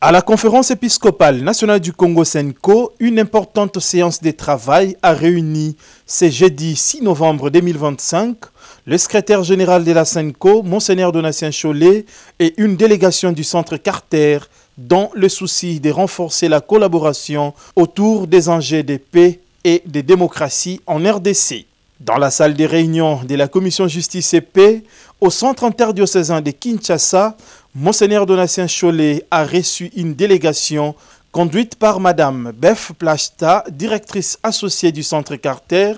À la conférence épiscopale nationale du Congo Senko, une importante séance de travail a réuni ce jeudi 6 novembre 2025 le secrétaire général de la Senko, Monseigneur Donatien Cholet, et une délégation du Centre Carter dans le souci de renforcer la collaboration autour des enjeux de paix et de démocratie en RDC. Dans la salle des réunions de la Commission Justice et Paix, au centre interdiocésain de Kinshasa, Monseigneur Donatien Cholet a reçu une délégation conduite par Madame Beth Plachta, directrice associée du Centre Carter,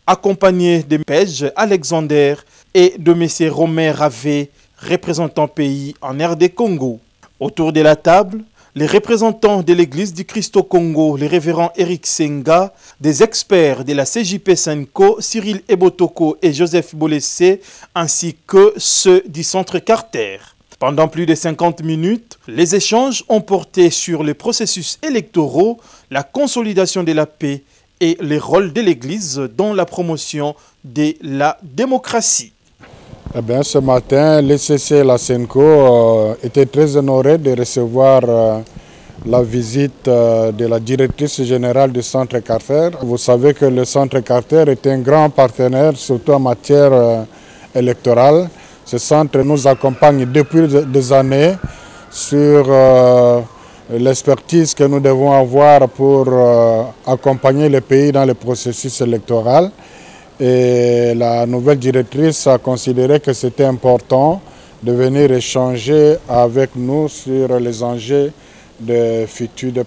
accompagnée de Pej Alexander et de M. Romain Ravé, représentant pays en RD Congo. Autour de la table, les représentants de l'Église du Christ au Congo, les révérends Eric Senga, des experts de la CJP Senko, Cyril Ebotoko et Joseph Bolessé, ainsi que ceux du Centre Carter. Pendant plus de 50 minutes, les échanges ont porté sur les processus électoraux, la consolidation de la paix et le rôle de l'Église dans la promotion de la démocratie. Eh bien, ce matin, l'ECC et la Senko étaient très honorés de recevoir la visite de la directrice générale du Centre Carter. Vous savez que le Centre Carter est un grand partenaire, surtout en matière électorale. Ce centre nous accompagne depuis des années sur l'expertise que nous devons avoir pour accompagner le pays dans le processus électoral. Et la nouvelle directrice a considéré que c'était important de venir échanger avec nous sur les enjeux des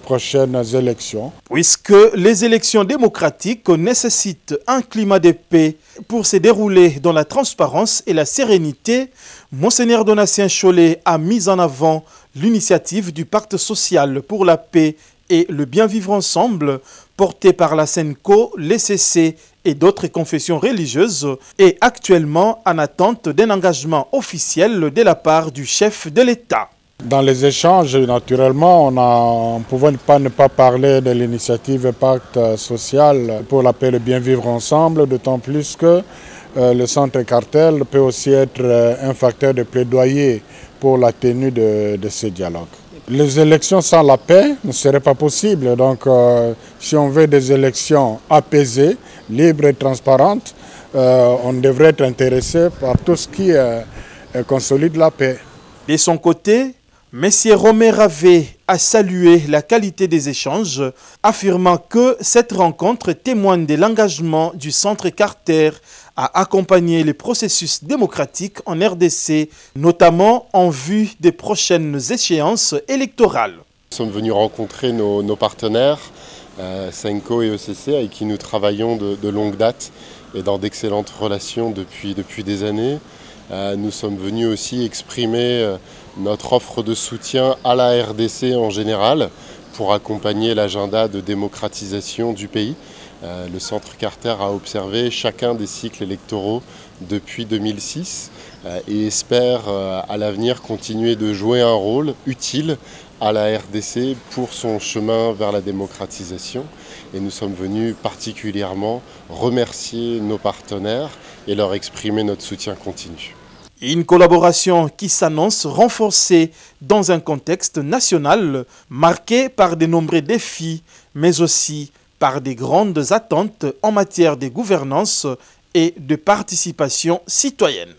prochaines élections. Puisque les élections démocratiques nécessitent un climat de paix pour se dérouler dans la transparence et la sérénité, Monseigneur Donatien Cholet a mis en avant l'initiative du pacte social pour la paix et le bien vivre ensemble, porté par la Senko, l'ECC et d'autres confessions religieuses, et actuellement en attente d'un engagement officiel de la part du chef de l'État. Dans les échanges, naturellement, on ne pouvait ne pas parler de l'initiative Pacte social pour la paix et le bien vivre ensemble, d'autant plus que le Centre Carter peut aussi être un facteur de plaidoyer pour la tenue de ce dialogue. Les élections sans la paix ne seraient pas possibles. Donc, si on veut des élections apaisées, libres et transparentes, on devrait être intéressé par tout ce qui consolide la paix. De son côté, M. Romain Ravé a salué la qualité des échanges, affirmant que cette rencontre témoigne de l'engagement du Centre Carter à accompagner les processus démocratiques en RDC, notamment en vue des prochaines échéances électorales. Nous sommes venus rencontrer nos partenaires, Senko et ECC, avec qui nous travaillons de longue date et dans d'excellentes relations depuis des années. Nous sommes venus aussi exprimer notre offre de soutien à la RDC en général pour accompagner l'agenda de démocratisation du pays. Le Centre Carter a observé chacun des cycles électoraux depuis 2006 et espère à l'avenir continuer de jouer un rôle utile à la RDC pour son chemin vers la démocratisation. Et nous sommes venus particulièrement remercier nos partenaires et leur exprimer notre soutien continu. Une collaboration qui s'annonce renforcée dans un contexte national marqué par de nombreux défis, mais aussi par de grandes attentes en matière de gouvernance et de participation citoyenne.